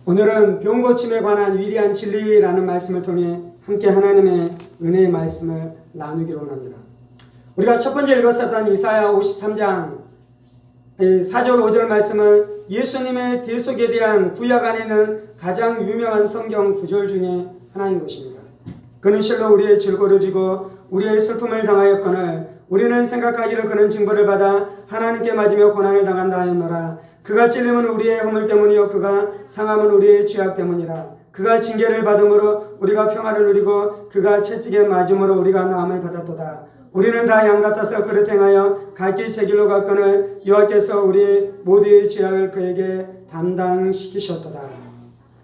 오늘은 병 고침에 관한 위대한 진리라는 말씀을 통해 함께 하나님의 은혜의 말씀을 나누기로 합니다. 우리가 첫 번째 읽었었던 이사야 53장 4절 5절 말씀은 예수님의 대속에 대한 구약 안에는 가장 유명한 성경 구절 중에 하나인 것입니다. 그는 실로 우리의 질고를 지고 우리의 슬픔을 당하였거늘 우리는 생각하기를 그는 징벌을 받아 하나님께 맞으며 고난을 당한다 하였노라. 그가 찔림은 우리의 허물 때문이요 그가 상함은 우리의 죄악 때문이라. 그가 징계를 받음으로 우리가 평화를 누리고 그가 채찍에 맞음으로 우리가 나음을 받았도다. 우리는 다 양 같아서 그릇 행하여 각기 제 길로 갔거늘 여호와께서 우리 모두의 죄악을 그에게 담당시키셨도다.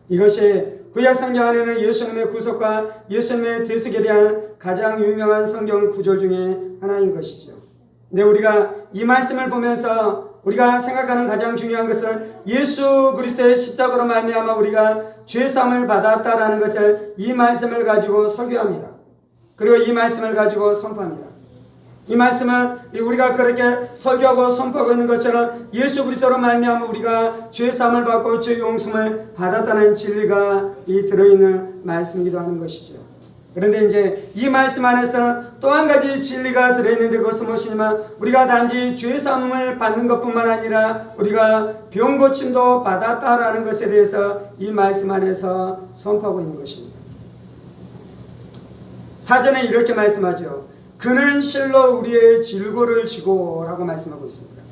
이것이 구약 성경 안에는 예수님의 구속과 예수님의 대속에 대한 가장 유명한 성경 구절 중에 하나인 것이죠. 근데 우리가 이 말씀을 보면서 우리가 생각하는 가장 중요한 것은 예수 그리스도의 십자가로 말미암아 우리가 죄사함을 받았다라는 것을 이 말씀을 가지고 설교합니다. 그리고 이 말씀을 가지고 선포합니다. 이 말씀은 우리가 그렇게 설교하고 선포하고 있는 것처럼 예수 그리스도로 말미암아 우리가 죄사함을 받고 죄 용서를 받았다는 진리가 들어있는 말씀이기도 하는 것이죠. 그런데 이제 이 말씀 안에서는 또 한 가지 진리가 들어있는데 그것은 무엇이냐면 우리가 단지 죄사함을 받는 것뿐만 아니라 우리가 병 고침도 받았다라는 것에 대해서 이 말씀 안에서 선포하고 있는 것입니다. 사전에 이렇게 말씀하죠. 그는 실로 우리의 질고를 지고 라고 말씀하고 있습니다.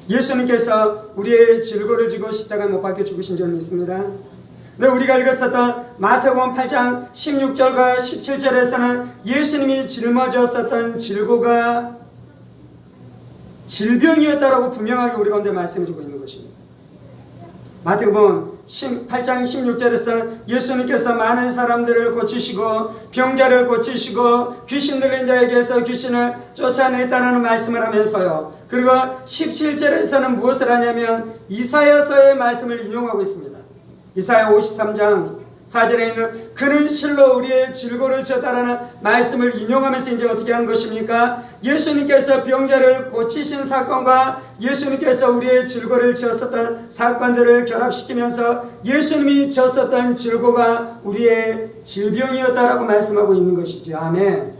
예수님께서 우리의 질고를 지고 십자가에 못 박혀 죽으신 줄 믿습니다. 네, 우리가 읽었었던 마태복음 8장 16절과 17절에서는 예수님이 짊어졌었던 질고가 질병이었다라고 분명하게 우리 가운데 말씀해주고 있는 것입니다. 마태복음 8장 16절에서는 예수님께서 많은 사람들을 고치시고 병자를 고치시고 귀신 들린 자에게서 귀신을 쫓아냈다는 말씀을 하면서요. 그리고 17절에서는 무엇을 하냐면 이사야서의 말씀을 인용하고 있습니다. 이사야 53장 4절에 있는 그는 실로 우리의 질고를 지었다라는 말씀을 인용하면서 이제 어떻게 하는 것입니까? 예수님께서 병자를 고치신 사건과 예수님께서 우리의 질고를 지었었던 사건들을 결합시키면서 예수님이 지었었던 질고가 우리의 질병이었다라고 말씀하고 있는 것이죠. 아멘.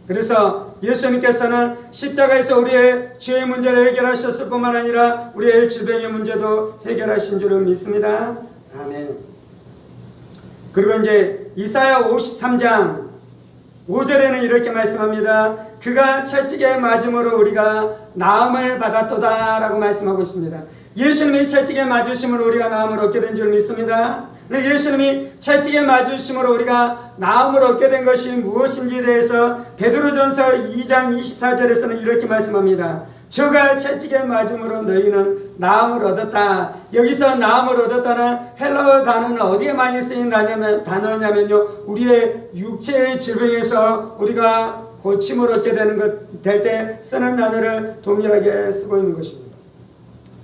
그래서 예수님께서는 십자가에서 우리의 죄의 문제를 해결하셨을 뿐만 아니라 우리의 질병의 문제도 해결하신 줄을 믿습니다. 아멘. 그리고 이제 이사야 53장 5절에는 이렇게 말씀합니다. 그가 채찍에 맞음으로 우리가 나음을 받았도다 라고 말씀하고 있습니다. 예수님이 채찍에 맞으심으로 우리가 나음을 얻게 된 줄 믿습니다. 예수님이 채찍에 맞으심으로 우리가 나음을 얻게 된 것이 무엇인지에 대해서 베드로전서 2장 24절에서는 이렇게 말씀합니다. 저가 채찍에 맞음으로 너희는 나음을 얻었다. 여기서 나음을 얻었다는 헬라어 단어는 어디에 많이 쓰인 단어냐면요. 우리의 육체의 질병에서 우리가 고침을 얻게 되는 것, 될 때 쓰는 단어를 동일하게 쓰고 있는 것입니다.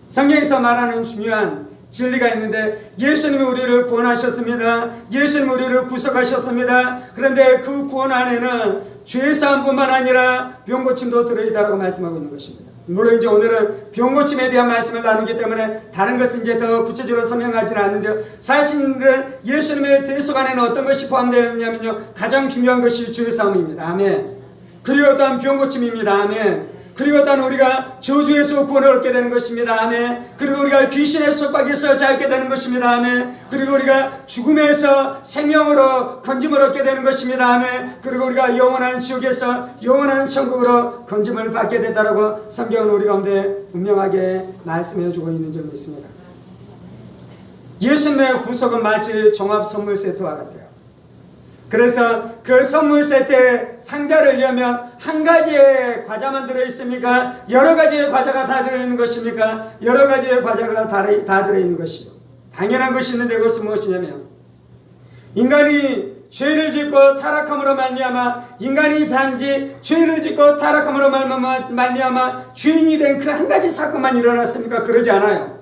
성경에서 말하는 중요한 진리가 있는데 예수님이 우리를 구원하셨습니다. 예수님이 우리를 구속하셨습니다. 그런데 그 구원 안에는 죄사함뿐만 아니라 병고침도 들어있다라고 말씀하고 있는 것입니다. 물론 이제 오늘은 병고침에 대한 말씀을 나누기 때문에 다른 것은 이제 더 구체적으로 설명하지는 않는데요. 사실은 예수님의 대속 안에는 어떤 것이 포함되어 있냐면요. 가장 중요한 것이 죄사함입니다. 아멘. 그리고 또한 병고침입니다. 아멘. 그리고 또한 우리가 저주에서 구원을 얻게 되는 것입니다. 아멘. 그리고 우리가 귀신의 속박에서 자유게 되는 것입니다. 아멘. 그리고 우리가 죽음에서 생명으로 건짐을 얻게 되는 것입니다. 아멘. 그리고 우리가 영원한 지옥에서 영원한 천국으로 건짐을 받게 된다라고 성경은 우리 가운데 분명하게 말씀해 주고 있는 줄 믿습니다. 예수님의 구속은 마치 종합 선물 세트와 같아요. 그래서 그 선물 세트에 상자를 열면 한 가지의 과자만 들어있습니까? 여러 가지의 과자가 다 들어있는 것입니까? 여러 가지의 과자가 다 들어있는 것이요. 당연한 것이 있는데 그것은 무엇이냐면 인간이 죄를 짓고 타락함으로 말미암아 인간이 잔지 죄를 짓고 타락함으로 말미암아 죄인이 된 그 한 가지 사건만 일어났습니까? 그러지 않아요.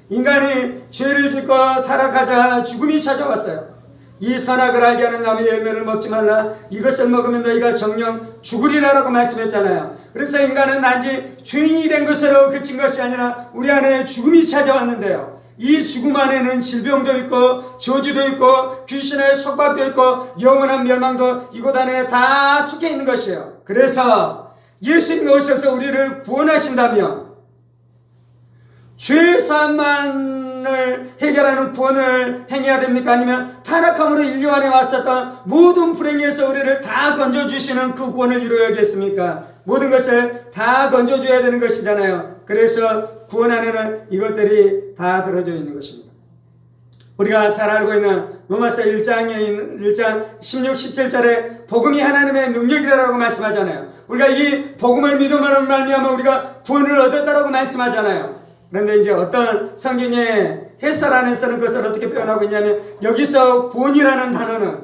인간이 죄를 짓고 타락하자 죽음이 찾아왔어요. 이 선악을 알게 하는 나무의 열매를 먹지 말라. 이것을 먹으면 너희가 정녕 죽으리라라고 말씀했잖아요. 그래서 인간은 단지 죄인이 된 것으로 그친 것이 아니라 우리 안에 죽음이 찾아왔는데요. 이 죽음 안에는 질병도 있고 저주도 있고 귀신의 속박도 있고 영원한 멸망도 이곳 안에 다 속해 있는 것이에요. 그래서 예수님이 오셔서 우리를 구원하신다면 죄사함만을 해결하는 구원을 행해야 됩니까? 아니면 타락함으로 인류 안에 왔었던 모든 불행에서 우리를 다 건져주시는 그 구원을 이루어야겠습니까? 모든 것을 다 건져줘야 되는 것이잖아요. 그래서 구원 안에는 이것들이 다 들어져 있는 것입니다. 우리가 잘 알고 있는 로마서 1장 16, 17절에 복음이 하나님의 능력이라고 말씀하잖아요. 우리가 이 복음을 믿음으로 말미암아 우리가 구원을 얻었다라고 말씀하잖아요. 그런데 이제 어떤 성경의 해설 안에서는 그것을 어떻게 표현하고 있냐면 여기서 구원이라는 단어는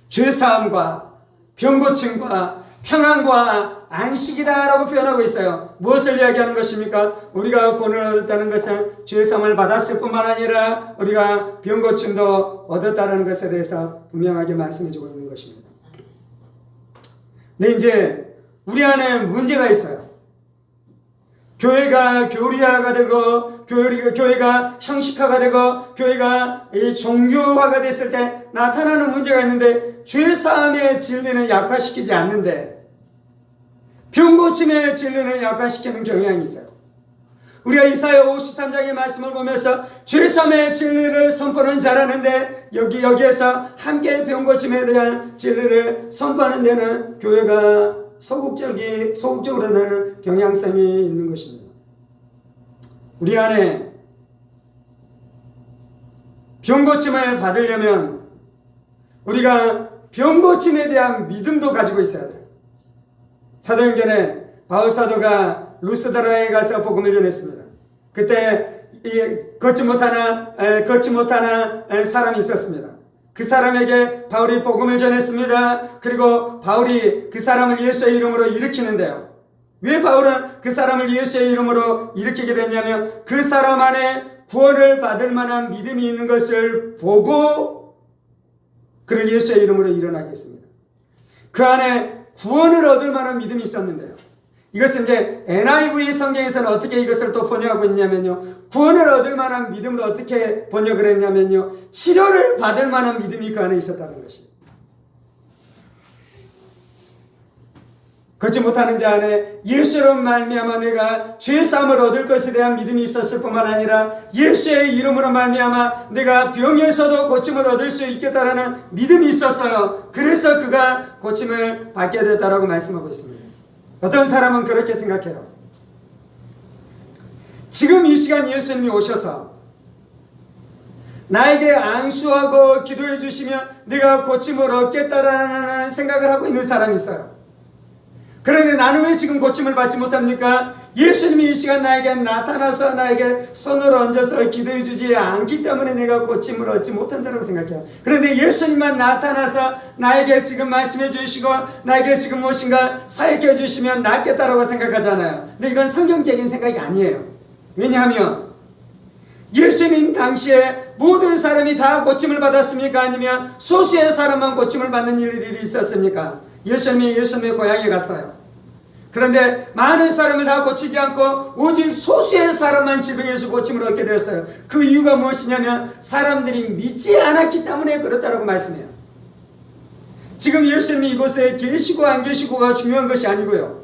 죄사함과 병고침과 평안과 안식이다라고 표현하고 있어요. 무엇을 이야기하는 것입니까? 우리가 구원을 얻었다는 것은 죄사함을 받았을 뿐만 아니라 우리가 병고침도 얻었다는 것에 대해서 분명하게 말씀해주고 있는 것입니다. 근데 이제 우리 안에 문제가 있어요. 교회가 교리화가 되고 교회가 형식화가 되고 교회가 종교화가 됐을 때 나타나는 문제가 있는데 죄사함의 진리는 약화시키지 않는데 병고침의 진리는 약화시키는 경향이 있어요. 우리가 이사야 53장의 말씀을 보면서 죄사함의 진리를 선포는 잘하는데 여기에서 함께 병고침에 대한 진리를 선포하는 데는 교회가 소극적으로 나는 경향성이 있는 것입니다. 우리 안에 병고침을 받으려면 우리가 병고침에 대한 믿음도 가지고 있어야 돼요. 사도행전에 바울사도가 루스드라에 가서 복음을 전했습니다. 그때 걷지 못하는 사람이 있었습니다. 그 사람에게 바울이 복음을 전했습니다. 그리고 바울이 그 사람을 예수의 이름으로 일으키는데요. 왜 바울은 그 사람을 예수의 이름으로 일으키게 됐냐면 그 사람 안에 구원을 받을 만한 믿음이 있는 것을 보고 그를 예수의 이름으로 일어나게 했습니다. 그 안에 구원을 얻을 만한 믿음이 있었는데요. 이것은 이제 NIV 성경에서는 어떻게 이것을 또 번역하고 있냐면요. 구원을 얻을 만한 믿음을 어떻게 번역을 했냐면요. 치료를 받을 만한 믿음이 그 안에 있었다는 것입니다. 걷지 못하는 자 안에 예수로 말미암아 내가 죄사함을 얻을 것에 대한 믿음이 있었을 뿐만 아니라 예수의 이름으로 말미암아 내가 병에서도 고침을 얻을 수 있겠다라는 믿음이 있었어요. 그래서 그가 고침을 받게 됐다라고 말씀하고 있습니다. 어떤 사람은 그렇게 생각해요. 지금 이 시간 예수님이 오셔서 나에게 안수하고 기도해 주시면 내가 고침을 얻겠다라는 생각을 하고 있는 사람이 있어요. 그런데 나는 왜 지금 고침을 받지 못합니까? 예수님이 이 시간 나에게 나타나서 나에게 손을 얹어서 기도해 주지 않기 때문에 내가 고침을 얻지 못한다고 생각해요. 그런데 예수님만 나타나서 나에게 지금 말씀해 주시고 나에게 지금 무엇인가 사역해 주시면 낫겠다라고 생각하잖아요. 근데 이건 성경적인 생각이 아니에요. 왜냐하면 예수님 당시에 모든 사람이 다 고침을 받았습니까? 아니면 소수의 사람만 고침을 받는 일이 있었습니까? 예수님의 고향에 갔어요. 그런데 많은 사람을 다 고치지 않고 오직 소수의 사람만 질병에서 고침을 얻게 되었어요. 그 이유가 무엇이냐면 사람들이 믿지 않았기 때문에 그렇다라고 말씀해요. 지금 예수님이 이곳에 계시고 안 계시고가 중요한 것이 아니고요.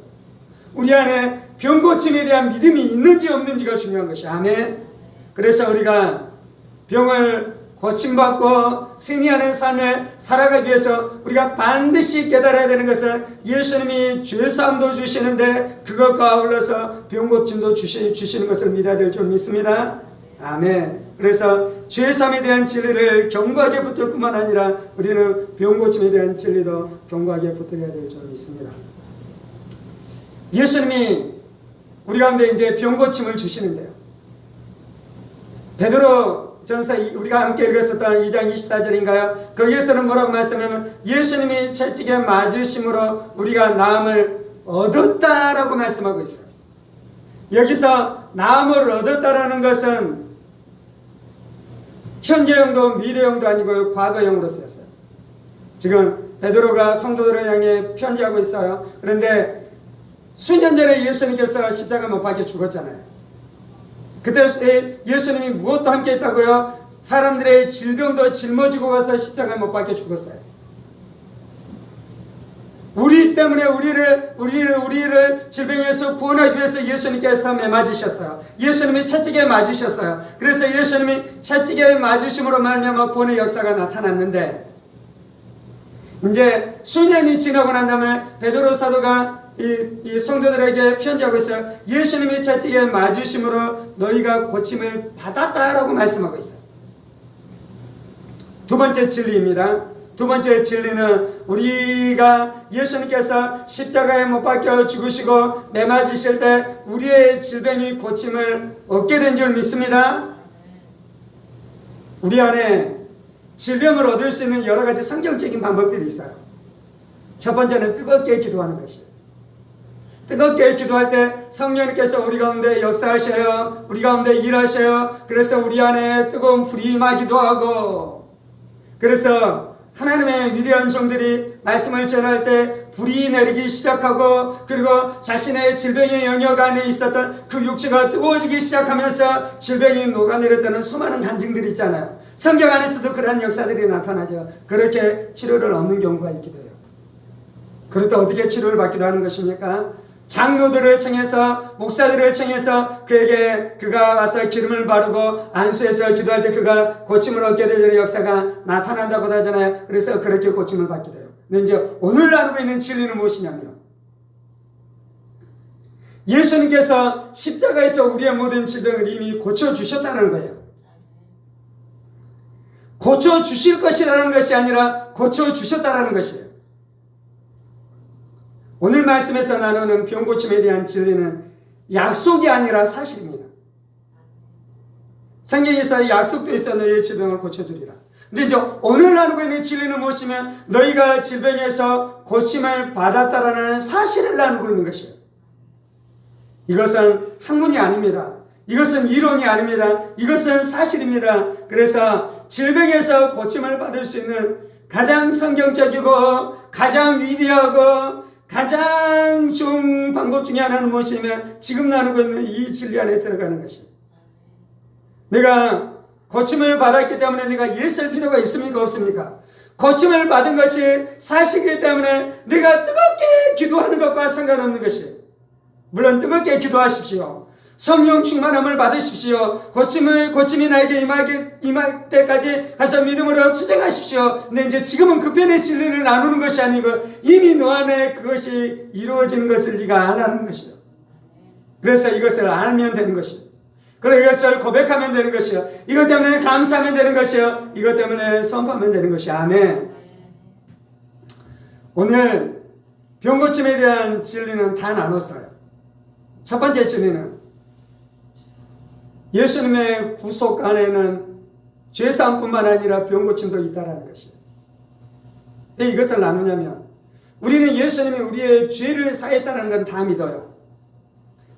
우리 안에 병고침에 대한 믿음이 있는지 없는지가 중요한 것이. 아멘. 그래서 우리가 병을 고침받고 승리하는 삶을 살아가기 위해서 우리가 반드시 깨달아야 되는 것은 예수님이 죄사함도 주시는데 그것과 아울러서 병고침도 주시는 것을 믿어야 될 줄 믿습니다. 아멘. 그래서 죄사함에 대한 진리를 견고하게 붙들 뿐만 아니라 우리는 병고침에 대한 진리도 견고하게 붙들어야 될 줄 믿습니다. 예수님이 우리 가운데 이제 병고침을 주시는데요. 베드로 전서 우리가 함께 읽었었던 2장 24절인가요? 거기에서는 뭐라고 말씀하면 예수님이 채찍에 맞으심으로 우리가 나음을 얻었다라고 말씀하고 있어요. 여기서 나음을 얻었다라는 것은 현재형도 미래형도 아니고 과거형으로 쓰였어요. 지금 베드로가 성도들을 향해 편지하고 있어요. 그런데 수년 전에 예수님께서 십자가 못 박혀 죽었잖아요. 그때 예수님이 무엇도 함께 했다고요? 사람들의 질병도 짊어지고 가서 십자가에 못 박혀 죽었어요. 우리 때문에 우리를 질병에서 구원하기 위해서 예수님께서 매 맞으셨어요. 예수님이 채찍에 맞으셨어요. 그래서 예수님이 채찍에 맞으심으로 말미암아 구원의 역사가 나타났는데, 이제 수년이 지나고 난 다음에 베드로 사도가 이 성도들에게 편지하고 있어요. 예수님이 채찍에 맞으심으로 너희가 고침을 받았다라고 말씀하고 있어요. 두 번째 진리입니다. 두 번째 진리는 우리가 예수님께서 십자가에 못 박혀 죽으시고 매 맞으실 때 우리의 질병이 고침을 얻게 된 줄 믿습니다. 우리 안에 질병을 얻을 수 있는 여러 가지 성경적인 방법들이 있어요. 첫 번째는 뜨겁게 기도하는 것이에요. 뜨겁게 기도할 때 성령님께서 우리 가운데 역사하셔요. 우리 가운데 일하셔요. 그래서 우리 안에 뜨거운 불이 임하기도 하고, 그래서 하나님의 위대한 종들이 말씀을 전할 때 불이 내리기 시작하고, 그리고 자신의 질병의 영역 안에 있었던 그 육체가 뜨거워지기 시작하면서 질병이 녹아내렸다는 수많은 간증들이 있잖아요. 성경 안에서도 그러한 역사들이 나타나죠. 그렇게 치료를 얻는 경우가 있기도 해요. 그럴 때 어떻게 치료를 받기도 하는 것입니까? 장로들을 청해서, 목사들을 청해서 그가 와서 기름을 바르고 안수해서 기도할 때 그가 고침을 얻게 되는 역사가 나타난다고 하잖아요. 그래서 그렇게 고침을 받게 돼요. 근데 이제 오늘 나누고 있는 진리는 무엇이냐면, 예수님께서 십자가에서 우리의 모든 질병을 이미 고쳐주셨다는 거예요. 고쳐주실 것이라는 것이 아니라 고쳐주셨다는 것이에요. 오늘 말씀에서 나누는 병고침에 대한 진리는 약속이 아니라 사실입니다. 성경에서 약속도 있어 너희의 질병을 고쳐주리라. 근데 이제 오늘 나누고 있는 진리는 무엇이면 너희가 질병에서 고침을 받았다라는 사실을 나누고 있는 것이에요. 이것은 학문이 아닙니다. 이것은 이론이 아닙니다. 이것은 사실입니다. 그래서 질병에서 고침을 받을 수 있는 가장 성경적이고 가장 위대하고 가장 좋은 방법 중에 하나는 무엇이냐면 지금 나누고 있는 이 진리 안에 들어가는 것입니다. 내가 고침을 받았기 때문에 내가 예쓸 필요가 있습니까? 없습니까? 고침을 받은 것이 사실이기 때문에 내가 뜨겁게 기도하는 것과 상관없는 것이에요. 물론 뜨겁게 기도하십시오. 성령 충만함을 받으십시오. 고침이 나에게 임할 때까지 가서 믿음으로 투쟁하십시오. 근데 이제 지금은 그 편의 진리를 나누는 것이 아니고 이미 너 안에 그것이 이루어지는 것을 네가 알라는 것이요. 그래서 이것을 알면 되는 것이요. 그리고 이것을 고백하면 되는 것이요. 이것 때문에 감사하면 되는 것이요. 이것 때문에 선포하면 되는 것이. 아멘. 오늘 병고침에 대한 진리는 다 나눴어요. 첫 번째 진리는 예수님의 구속 안에는 죄사함뿐만 아니라 병고침도 있다는 것이에요. 왜 이것을 나누냐면 우리는 예수님이 우리의 죄를 사했다는 건 다 믿어요.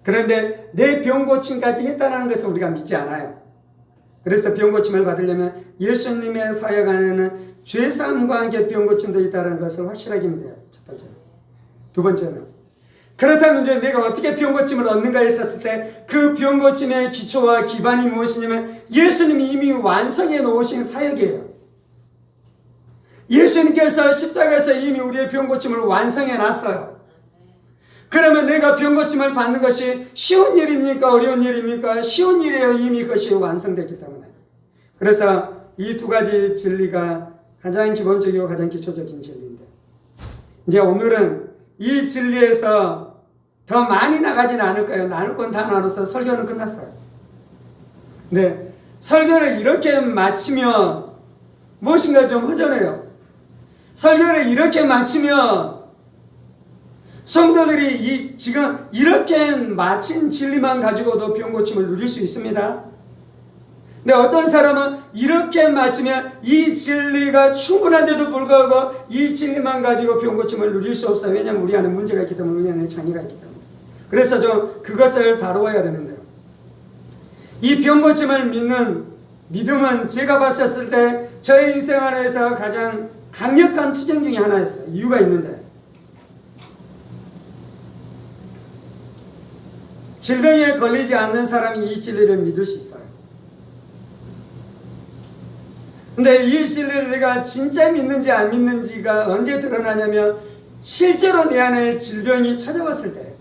그런데 내 병고침까지 했다는 것은 우리가 믿지 않아요. 그래서 병고침을 받으려면 예수님의 사역 안에는 죄사함과 함께 병고침도 있다는 것을 확실하게 믿어요. 첫 번째는. 두 번째는 그렇다면 이제 내가 어떻게 병고침을 얻는가 했었을 때 그 병고침의 기초와 기반이 무엇이냐면 예수님이 이미 완성해 놓으신 사역이에요. 예수님께서 십자가에서 이미 우리의 병고침을 완성해 놨어요. 그러면 내가 병고침을 받는 것이 쉬운 일입니까? 어려운 일입니까? 쉬운 일이에요. 이미 그것이 완성됐기 때문에. 그래서 이 두 가지 진리가 가장 기본적이고 가장 기초적인 진리인데, 이제 오늘은 이 진리에서 더 많이 나가지는 않을 거예요. 나눌 건 다 나눠서 설교는 끝났어요. 네, 설교를 이렇게 마치면 무엇인가 좀 허전해요. 설교를 이렇게 마치면 성도들이 지금 이렇게 마친 진리만 가지고도 병고침을 누릴 수 있습니다. 근데 어떤 사람은 이렇게 마치면 이 진리가 충분한데도 불구하고 이 진리만 가지고 병고침을 누릴 수 없어요. 왜냐하면 우리 안에 문제가 있기 때문에, 우리 안에 장애가 있기 때문에. 그래서 좀 그것을 다루어야 되는데요. 이 병고침을 믿는 믿음은 제가 봤었을 때 저의 인생 안에서 가장 강력한 투쟁 중에 하나였어요. 이유가 있는데, 질병에 걸리지 않는 사람이 이 진리를 믿을 수 있어요. 근데 이 진리를 내가 진짜 믿는지 안 믿는지가 언제 드러나냐면 실제로 내 안에 질병이 찾아왔을 때,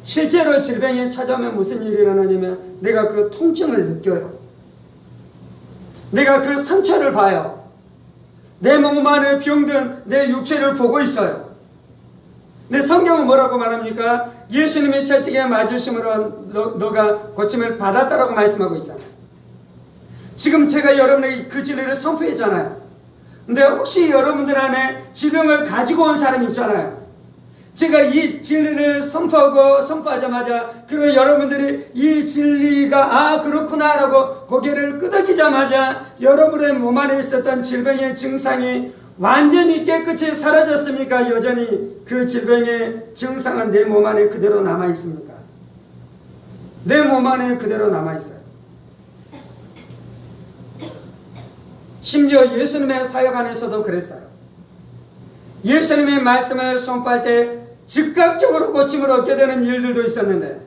실제로 질병이 찾아오면 무슨 일이 일어나냐면 내가 그 통증을 느껴요. 내가 그 상처를 봐요. 내 몸 안에 병든 내 육체를 보고 있어요. 근데 성경은 뭐라고 말합니까? 예수님의 채찍에 맞으심으로 너가 고침을 받았다라고 말씀하고 있잖아요. 지금 제가 여러분에게 그 진리를 선포했잖아요. 근데 혹시 여러분들 안에 질병을 가지고 온 사람이 있잖아요. 제가 이 진리를 선포하자마자 그리고 여러분들이 이 진리가 그렇구나 라고 고개를 끄덕이자마자 여러분의 몸 안에 있었던 질병의 증상이 완전히 깨끗이 사라졌습니까? 여전히 그 질병의 증상은 내 몸 안에 그대로 남아있습니까? 내 몸 안에 그대로 남아있어요. 심지어 예수님의 사역 안에서도 그랬어요. 예수님의 말씀을 선포할 때 즉각적으로 고침을 얻게 되는 일들도 있었는데,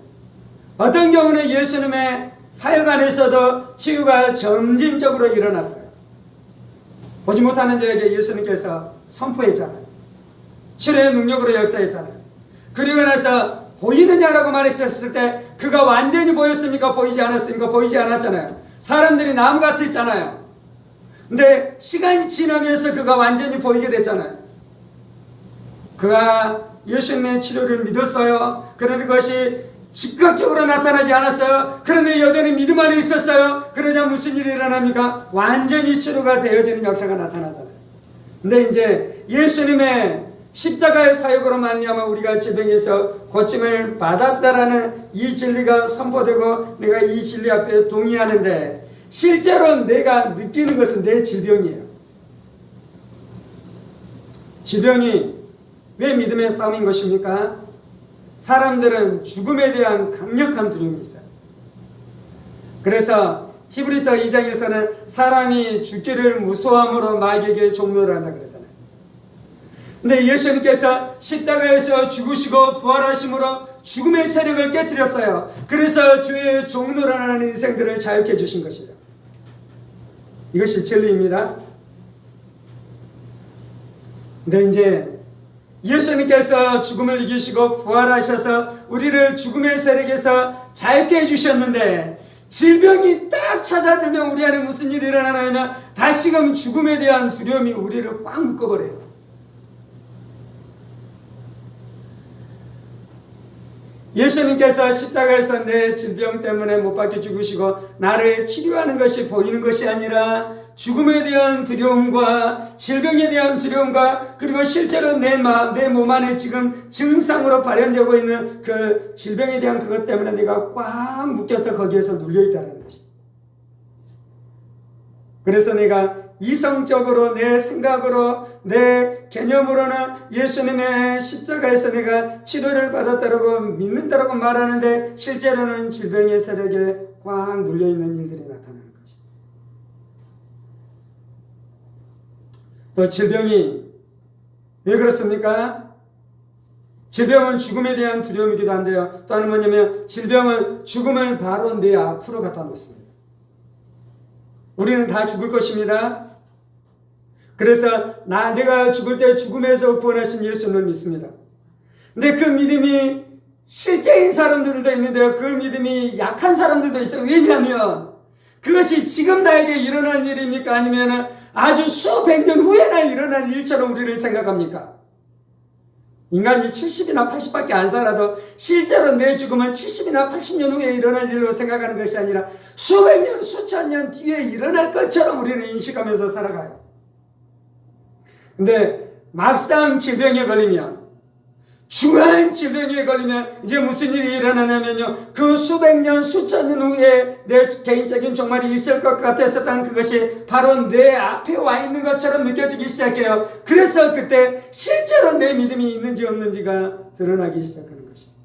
어떤 경우는 예수님의 사역 안에서도 치유가 점진적으로 일어났어요. 보지 못하는 자에게 예수님께서 선포했잖아요. 치료의 능력으로 역사했잖아요. 그리고 나서 보이느냐라고 말했었을 때 그가 완전히 보였습니까? 보이지 않았습니까? 보이지 않았잖아요. 사람들이 나무 같았잖아요. 근데 시간이 지나면서 그가 완전히 보이게 됐잖아요. 그가 예수님의 치료를 믿었어요. 그런데 그것이 즉각적으로 나타나지 않았어요. 그런데 여전히 믿음 안에 있었어요. 그러자 무슨 일이 일어납니까? 완전히 치료가 되어지는 역사가 나타나잖아요. 근데 이제 예수님의 십자가의 사역으로 말미암아 우리가 질병에서 고침을 받았다라는 이 진리가 선포되고 내가 이 진리 앞에 동의하는데, 실제로 내가 느끼는 것은 내 질병이에요. 질병이 왜 믿음의 싸움인 것입니까? 사람들은 죽음에 대한 강력한 두려움이 있어요. 그래서 히브리서 2장에서는 사람이 죽기를 무서워함으로 마귀에게 종노를 한다 그러잖아요. 근데 예수님께서 십자가에서 죽으시고 부활하심으로 죽음의 세력을 깨뜨렸어요. 그래서 주의 종노를 하는 인생들을 자유케 해주신 것이에요. 이것이 진리입니다. 근데 이제 예수님께서 죽음을 이기시고 부활하셔서 우리를 죽음의 세력에서 자유케 해주셨는데, 질병이 딱 찾아들면 우리 안에 무슨 일이 일어나냐면 다시금 죽음에 대한 두려움이 우리를 꽉 묶어버려요. 예수님께서 십자가에서 내 질병 때문에 못 박혀 죽으시고 나를 치료하는 것이 보이는 것이 아니라 죽음에 대한 두려움과 질병에 대한 두려움과 그리고 실제로 내 몸 안에 지금 증상으로 발현되고 있는 그 질병에 대한 그것 때문에 내가 꽉 묶여서 거기에서 눌려있다는 것이. 그래서 내가 이성적으로 내 생각으로 내 개념으로는 예수님의 십자가에서 내가 치료를 받았다라고 믿는다라고 말하는데 실제로는 질병의 세력에 꽉 눌려있는 일들이 나타나는 것입니다. 또 질병이 왜 그렇습니까? 질병은 죽음에 대한 두려움이기도 한데요. 또 하나는 뭐냐면 질병은 죽음을 바로 내 앞으로 갖다 놓습니다. 우리는 다 죽을 것입니다. 그래서 내가 죽을 때 죽음에서 구원하신 예수님을 믿습니다. 근데 그 믿음이 실제인 사람들도 있는데요. 그 믿음이 약한 사람들도 있어요. 왜냐하면 그것이 지금 나에게 일어날 일입니까? 아니면 아주 수백 년 후에나 일어날 일처럼 우리를 생각합니까? 인간이 70이나 80밖에 안 살아도 실제로 내 죽음은 70이나 80년 후에 일어날 일로 생각하는 것이 아니라 수백 년, 수천 년 뒤에 일어날 것처럼 우리는 인식하면서 살아가요. 근데 막상 질병에 걸리면, 중한 질병에 걸리면 이제 무슨 일이 일어나냐면요, 그 수백 년, 수천 년 후에 내 개인적인 종말이 있을 것 같았었던 그것이 바로 내 앞에 와 있는 것처럼 느껴지기 시작해요. 그래서 그때 실제로 내 믿음이 있는지 없는지가 드러나기 시작하는 것입니다.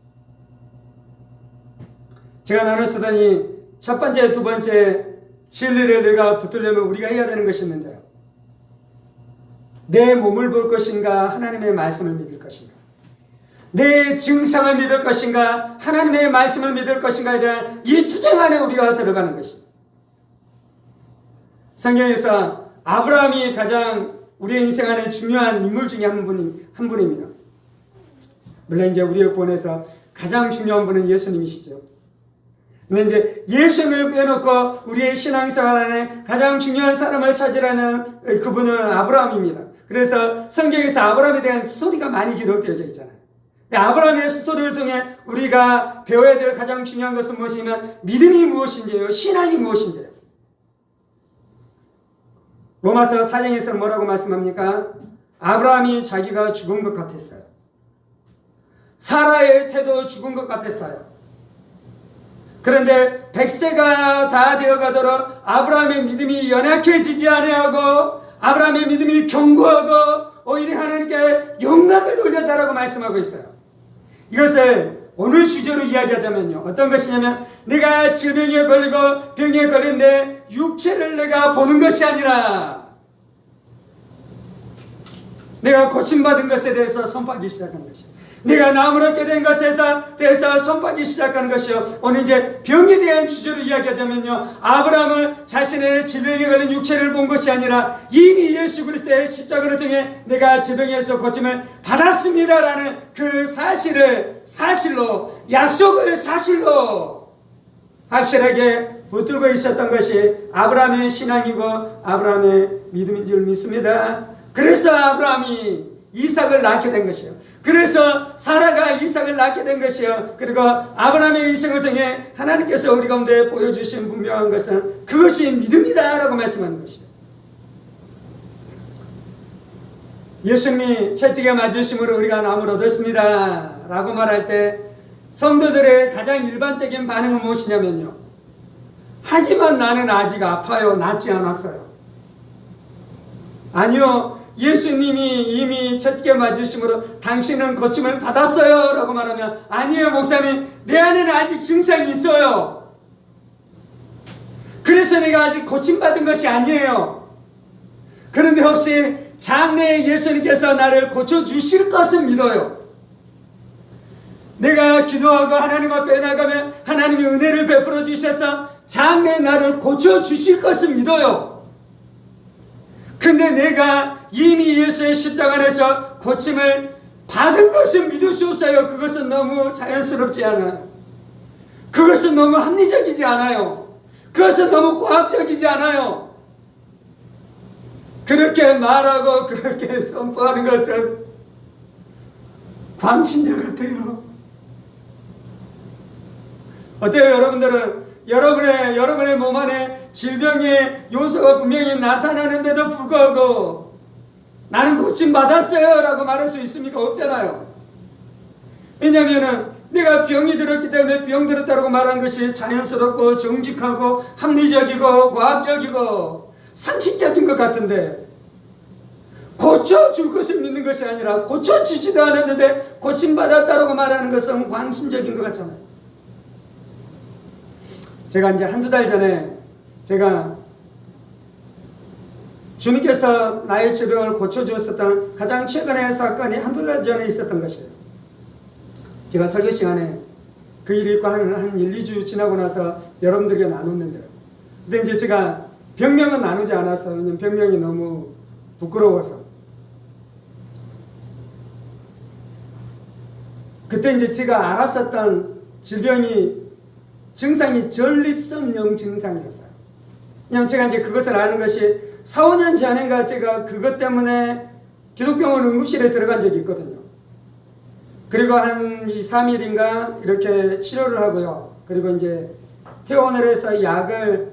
제가 나눴으더니 첫 번째, 두 번째 진리를 내가 붙들려면 우리가 해야 되는 것이 있는데요. 내 몸을 볼 것인가, 하나님의 말씀을 믿을 것인가. 내 증상을 믿을 것인가, 하나님의 말씀을 믿을 것인가에 대한 이 투쟁 안에 우리가 들어가는 것입니다. 성경에서 아브라함이 가장 우리의 인생 안에 중요한 인물 중에 한 분입니다. 물론 이제 우리의 구원에서 가장 중요한 분은 예수님이시죠. 근데 이제 예수님을 빼놓고 우리의 신앙생활 안에 가장 중요한 사람을 찾으라는 그분은 아브라함입니다. 그래서 성경에서 아브라함에 대한 스토리가 많이 기록되어져 있잖아요. 아브라함의 스토리를 통해 우리가 배워야 될 가장 중요한 것은 무엇이냐면 믿음이 무엇인지요, 신앙이 무엇인지요. 로마서 4장에서 뭐라고 말씀합니까? 아브라함이 자기가 죽은 것 같았어요. 사라의 태도 죽은 것 같았어요. 그런데 100세가 다 되어가도록 아브라함의 믿음이 연약해지지 아니하고 아브라함의 믿음이 견고하고 오히려 하나님께 영광을 돌렸다라고 말씀하고 있어요. 이것을 오늘 주제로 이야기하자면요, 어떤 것이냐면 내가 질병에 걸리고 병에 걸린데 육체를 내가 보는 것이 아니라 내가 고침받은 것에 대해서 손바기 시작하는 것이에요. 내가 나음을 얻게 된 것에 대해서 손바기 시작하는 것이요. 오늘 이제 병에 대한 주제로 이야기하자면요, 아브라함은 자신의 질병에 걸린 육체를 본 것이 아니라 이미 예수 그리스도의 십자가를 통해 내가 질병에서 고침을 받았습니다라는 그 사실로 약속을 사실로 확실하게 붙들고 있었던 것이 아브라함의 신앙이고 아브라함의 믿음인 줄 믿습니다. 그래서 아브라함이 이삭을 낳게 된 것이에요. 그래서 사라가 이삭을 낳게 된 것이요. 그리고 아브라함의 인생을 통해 하나님께서 우리 가운데 보여주신 분명한 것은 그것이 믿음이다라고 말씀하는 것이요. 예수님이 채찍에 맞으심으로 우리가 나음을 얻었습니다 라고 말할 때 성도들의 가장 일반적인 반응은 무엇이냐면요, 하지만 나는 아직 아파요, 낫지 않았어요. 아니요, 예수님이 이미 채찍에 맞으심으로 당신은 고침을 받았어요 라고 말하면, 아니에요 목사님, 내 안에는 아직 증상이 있어요. 그래서 내가 아직 고침받은 것이 아니에요. 그런데 혹시 장래에 예수님께서 나를 고쳐주실 것을 믿어요. 내가 기도하고 하나님 앞에 나가면 하나님의 은혜를 베풀어 주셔서 장래에 나를 고쳐주실 것을 믿어요. 근데 내가 이미 예수의 십자가 안에서 고침을 받은 것을 믿을 수 없어요. 그것은 너무 자연스럽지 않아요. 그것은 너무 합리적이지 않아요. 그것은 너무 과학적이지 않아요. 그렇게 말하고 그렇게 선포하는 것은 광신자 같아요. 어때요 여러분들은? 여러분의 몸 안에 질병의 요소가 분명히 나타나는데도 불구하고 나는 고침받았어요 라고 말할 수 있습니까? 없잖아요. 왜냐하면 내가 병이 들었기 때문에 병 들었다고 말하는 것이 자연스럽고 정직하고 합리적이고 과학적이고 상식적인 것 같은데, 고쳐줄 것을 믿는 것이 아니라 고쳐지지도 않았는데 고침받았다고 말하는 것은 광신적인 것 같잖아요. 제가 이제 한두 달 전에 제가 주님께서 나의 질병을 고쳐주었었던 가장 최근의 사건이 한두 달 전에 있었던 것이에요. 제가 설교 시간에 그 일이 있고 한 1, 2주 지나고 나서 여러분들에게 나눴는데요. 근데 이제 제가 병명은 나누지 않았어요. 왜냐면 병명이 너무 부끄러워서. 그때 이제 제가 알았었던 증상이 전립선염 증상이었어요. 왜냐면 제가 이제 그것을 아는 것이 4, 5년 전인가 제가 그것 때문에 기독병원 응급실에 들어간 적이 있거든요. 그리고 한 2, 3일인가 이렇게 치료를 하고요. 그리고 이제 퇴원을 해서 약을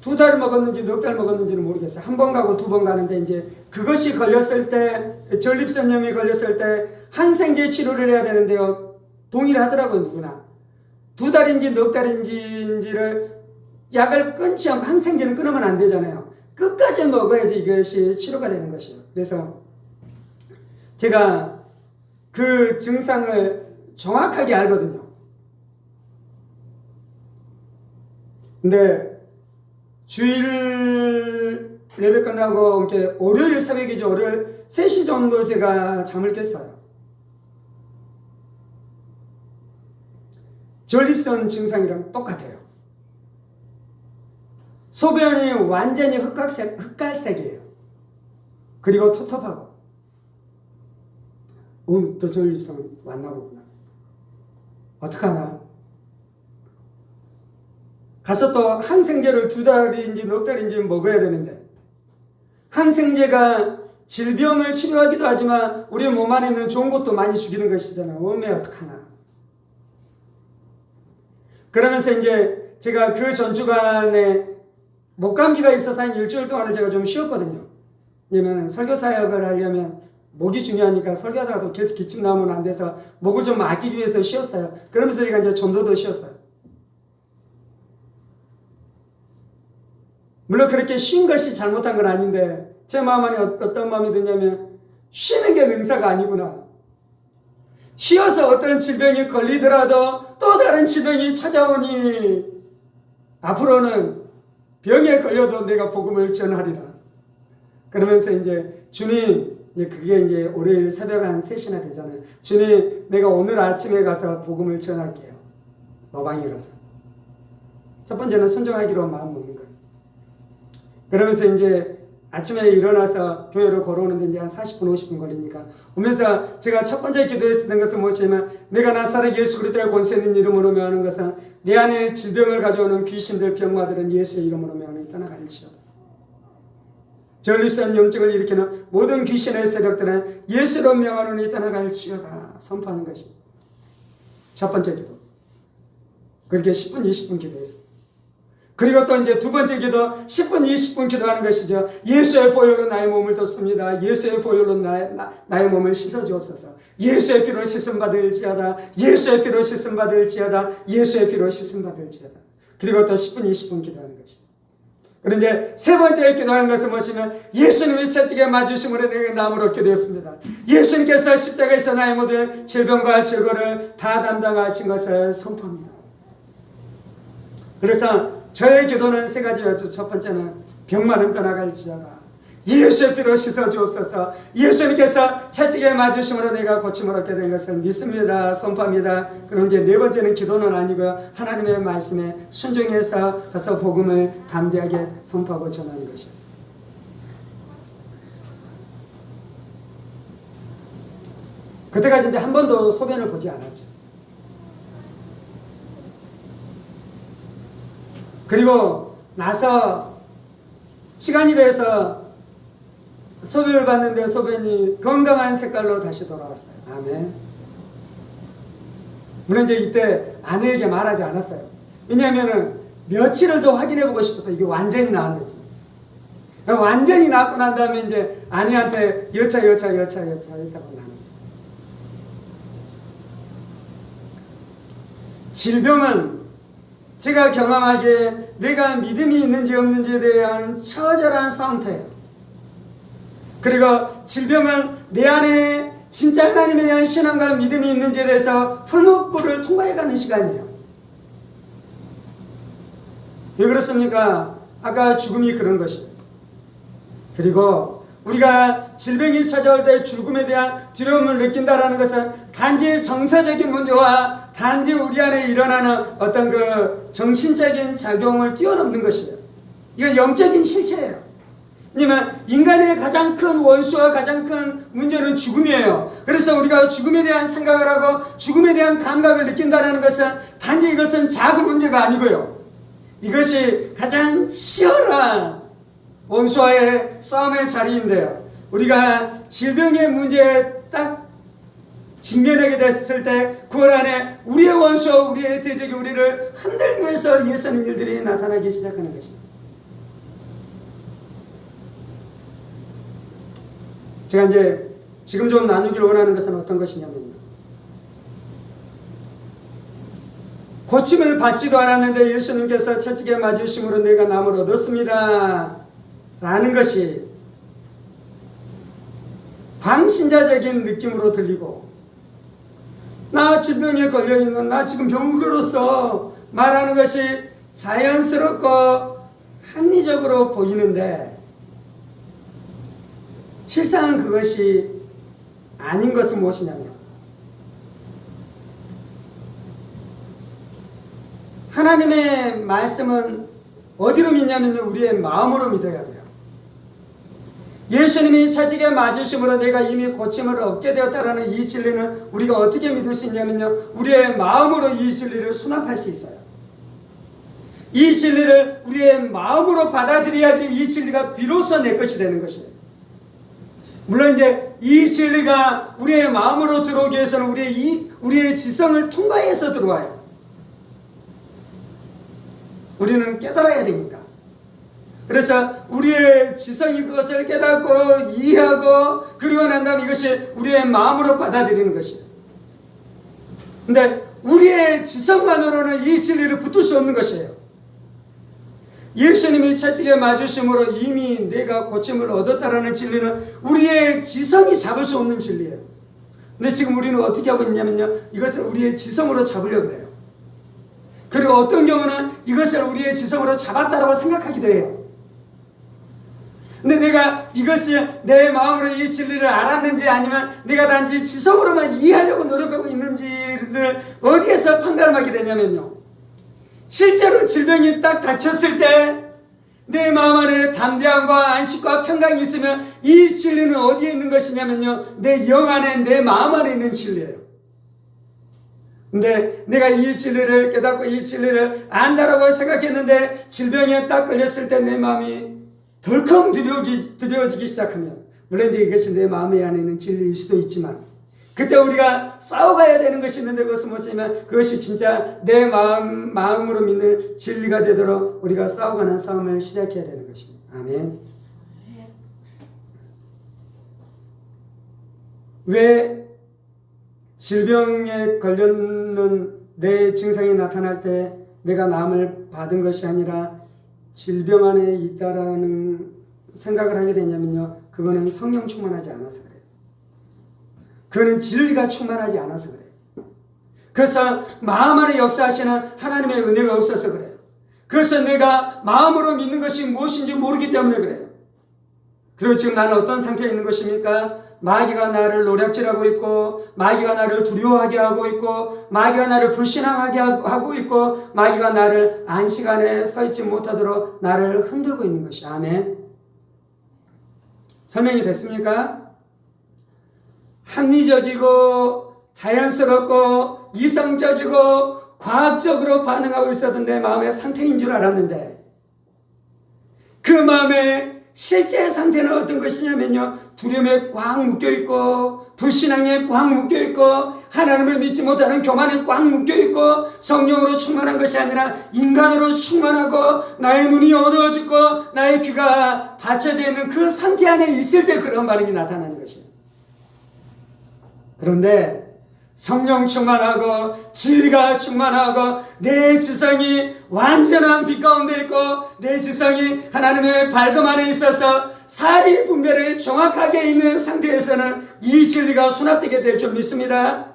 2달 먹었는지 넉 달 먹었는지는 모르겠어요. 한 번 가고 2번 가는데 이제 그것이 걸렸을 때, 전립선염이 걸렸을 때 항생제 치료를 해야 되는데요. 동일하더라고요, 누구나. 2달인지 넉 달인지를 약을 끊지 않고, 항생제는 끊으면 안 되잖아요. 끝까지 먹어야지 이것이 치료가 되는 것이에요. 그래서 제가 그 증상을 정확하게 알거든요. 근데 주일 예배 끝나고 이렇게 월요일 새벽이죠. 월요일 3시 정도 제가 잠을 깼어요. 전립선 증상이랑 똑같아요. 소변이 완전히 흑갈색이에요. 그리고 텁텁하고. 또 전립선 왔나 보구나. 어떡하나. 가서 또 항생제를 2달인지 넉 달인지 먹어야 되는데, 항생제가 질병을 치료하기도 하지만 우리 몸 안에 있는 좋은 것도 많이 죽이는 것이잖아요. 몸에 어떡하나. 그러면서 이제 제가 그 전주간에 목감기가 있어서 한 일주일 동안을 제가 좀 쉬었거든요. 왜냐면 설교 사역을 하려면 목이 중요하니까 설교하다가도 계속 기침 나오면 안 돼서 목을 좀 아끼기 위해서 쉬었어요. 그러면서 제가 이제 전도도 쉬었어요. 물론 그렇게 쉰 것이 잘못한 건 아닌데 제 마음 안에 어떤 마음이 드냐면 쉬는 게 능사가 아니구나. 쉬어서 어떤 질병이 걸리더라도 또 다른 질병이 찾아오니 앞으로는 병에 걸려도 내가 복음을 전하리라. 그러면서 이제 주님, 이제 그게 이제 월요일 새벽 한 3시나 되잖아요. 주님, 내가 오늘 아침에 가서 복음을 전할게요. 노방에 가서. 첫 번째는 순종하기로 마음 먹는 거예요. 그러면서 이제 아침에 일어나서 교회로 걸어오는데 이제 한 40분, 50분 걸리니까 오면서 제가 첫 번째 기도했던 것은 무엇이냐면 내가 나사렛 예수 그리스도의 권세 있는 이름으로 명하는 것은 내 안에 질병을 가져오는 귀신들, 병마들은 예수의 이름으로 명하니 떠나갈지어다. 전립선 염증을 일으키는 모든 귀신의 세력들은 예수로 명하노니 떠나갈지어다 선포하는 것이 첫 번째 기도. 그렇게 10분, 20분 기도했어요. 그리고 또 이제 두 번째 기도 10분, 20분 기도하는 것이죠. 예수의 보혈로 나의 몸을 덮습니다. 예수의 보혈로 나의 몸을 씻어주옵소서. 예수의 피로 씻음 받을지어다. 예수의 피로 씻음 받을지어다. 예수의 피로 씻음 받을지어다. 그리고 또 10분, 20분 기도하는 것이죠. 그리고 이제 세 번째 기도하는 것은 무엇이면 예수님의 채찍에 맞으심으로 내가 남을 얻게 되었습니다. 예수님께서 십자가에서 나의 모든 질병과 질고를 다 담당하신 것을 선포합니다. 그래서 저의 기도는 세 가지였죠. 첫 번째는 병만은 떠나갈지어다. 예수의 피로 씻어주옵소서. 예수님께서 채찍에 맞으심으로 내가 고침을 얻게 된 것을 믿습니다. 선포합니다. 그럼 이제 네 번째는 기도는 아니고요. 하나님의 말씀에 순종해서 가서 복음을 담대하게 선포하고 전하는 것이었어요. 그때까지 이제 한 번도 소변을 보지 않았죠. 그리고 나서 시간이 돼서 소변을 봤는데 소변이 건강한 색깔로 다시 돌아왔어요. 아멘. 물론 이제 이때 아내에게 말하지 않았어요. 왜냐하면 며칠을 더 확인해보고 싶어서 이게 완전히 나았는지. 완전히 나았고 난 다음에 이제 아내한테 여차 했다고 나눴어요. 질병은 제가 경험하기에 내가 믿음이 있는지 없는지에 대한 처절한 싸움터예요. 그리고 질병은 내 안에 진짜 하나님에 대한 신앙과 믿음이 있는지에 대해서 풀목불을 통과해가는 시간이에요. 왜 그렇습니까? 아까 죽음이 그런 것이에요. 그리고 우리가 질병이 찾아올 때 죽음에 대한 두려움을 느낀다는 것은 단지 정서적인 문제와 단지 우리 안에 일어나는 어떤 그 정신적인 작용을 뛰어넘는 것이에요. 이건 영적인 실체예요. 왜냐하면 인간의 가장 큰 원수와 가장 큰 문제는 죽음이에요. 그래서 우리가 죽음에 대한 생각을 하고 죽음에 대한 감각을 느낀다는 것은 단지 이것은 작은 문제가 아니고요. 이것이 가장 치열한 원수와의 싸움의 자리인데요. 우리가 질병의 문제에 딱 직면하게 됐을 때 그 안에 우리의 원수와 우리의 대적이 우리를 흔들기 위해서 예수님 일들이 나타나기 시작하는 것입니다. 제가 이제 지금 좀 나누기를 원하는 것은 어떤 것이냐면요. 고침을 받지도 않았는데 예수님께서 채찍에 맞으심으로 내가 남을 얻었습니다. 라는 것이 광신자적인 느낌으로 들리고 나 질병에 걸려있는 나 지금 병으로서 말하는 것이 자연스럽고 합리적으로 보이는데 실상은 그것이 아닌 것은 무엇이냐면 하나님의 말씀은 어디로 믿냐면요, 우리의 마음으로 믿어야 돼요. 예수님이 채찍에 맞으심으로 내가 이미 고침을 얻게 되었다라는 이 진리는 우리가 어떻게 믿을 수 있냐면요, 우리의 마음으로 이 진리를 수납할 수 있어요. 이 진리를 우리의 마음으로 받아들여야지 이 진리가 비로소 내 것이 되는 것이에요. 물론 이제 이 진리가 우리의 마음으로 들어오기 위해서는 우리의 지성을 통과해서 들어와요. 우리는 깨달아야 되니까. 그래서 우리의 지성이 그것을 깨닫고 이해하고 그리고 난 다음에 이것이 우리의 마음으로 받아들이는 것이에요. 근데 우리의 지성만으로는 이 진리를 붙들 수 없는 것이에요. 예수님이 채찍에 맞으심으로 이미 내가 고침을 얻었다라는 진리는 우리의 지성이 잡을 수 없는 진리예요. 근데 지금 우리는 어떻게 하고 있냐면요, 이것을 우리의 지성으로 잡으려고 해요. 그리고 어떤 경우는 이것을 우리의 지성으로 잡았다라고 생각하기도 해요. 근데 내가 이것을 내 마음으로 이 진리를 알았는지 아니면 내가 단지 지성으로만 이해하려고 노력하고 있는지를 어디에서 판단하게 되냐면요, 실제로 질병이 딱 닥쳤을 때 내 마음 안에 담대함과 안식과 평강이 있으면 이 진리는 어디에 있는 것이냐면요, 내 영 안에, 내 마음 안에 있는 진리예요. 근데 내가 이 진리를 깨닫고 이 진리를 안다라고 생각했는데 질병에 딱 걸렸을 때 내 마음이 덜컹 두려워지기 시작하면, 물론 이제 이것이 내 마음 안에 있는 진리일 수도 있지만, 그때 우리가 싸워가야 되는 것이 있는데 그것은 무엇이냐면 그것이 진짜 내 마음으로 믿는 진리가 되도록 우리가 싸워가는 싸움을 시작해야 되는 것입니다. 아멘. 왜 질병에 걸렸는 내 증상이 나타날 때 내가 남을 받은 것이 아니라 질병 안에 있다라는 생각을 하게 되냐면요, 그거는 성령 충만하지 않아서 그래요. 그거는 진리가 충만하지 않아서 그래요. 그래서 마음 안에 역사하시는 하나님의 은혜가 없어서 그래요. 그래서 내가 마음으로 믿는 것이 무엇인지 모르기 때문에 그래요. 그리고 지금 나는 어떤 상태에 있는 것입니까? 마귀가 나를 노략질하고 있고, 마귀가 나를 두려워하게 하고 있고, 마귀가 나를 불신앙하게 하고 있고, 마귀가 나를 안식 안에 서 있지 못하도록 나를 흔들고 있는 것이. 아멘. 설명이 됐습니까? 합리적이고 자연스럽고 이성적이고 과학적으로 반응하고 있었던 내 마음의 상태인 줄 알았는데, 그 마음의 실제 상태는 어떤 것이냐면요, 두려움에 꽉 묶여있고, 불신앙에 꽉 묶여있고, 하나님을 믿지 못하는 교만에 꽉 묶여있고, 성령으로 충만한 것이 아니라 인간으로 충만하고, 나의 눈이 어두워지고 나의 귀가 닫혀져 있는 그 상태 안에 있을 때 그런 반응이 나타나는 것이에요. 그런데 성령 충만하고 진리가 충만하고 내 지성이 완전한 빛 가운데 있고 내 지성이 하나님의 밝음 안에 있어서 사리 분별이 정확하게 있는 상태에서는 이 진리가 수납되게 될 줄 믿습니다.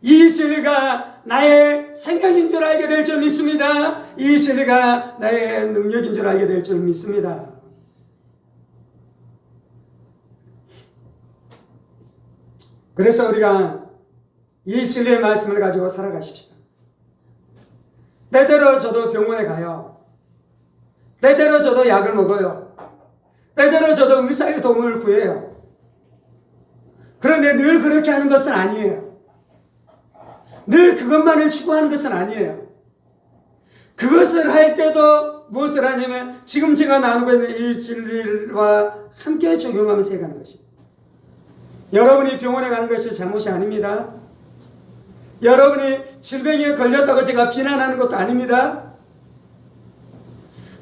이 진리가 나의 생명인 줄 알게 될 줄 믿습니다. 이 진리가 나의 능력인 줄 알게 될 줄 믿습니다. 그래서 우리가 이 진리의 말씀을 가지고 살아가십시다. 때때로 저도 병원에 가요. 때때로 저도 약을 먹어요. 때때로 저도 의사의 도움을 구해요. 그런데 늘 그렇게 하는 것은 아니에요. 늘 그것만을 추구하는 것은 아니에요. 그것을 할 때도 무엇을 하냐면 지금 제가 나누고 있는 이 진리와 함께 적용하면서 해가는 것입니다. 여러분이 병원에 가는 것이 잘못이 아닙니다. 여러분이 질병에 걸렸다고 제가 비난하는 것도 아닙니다.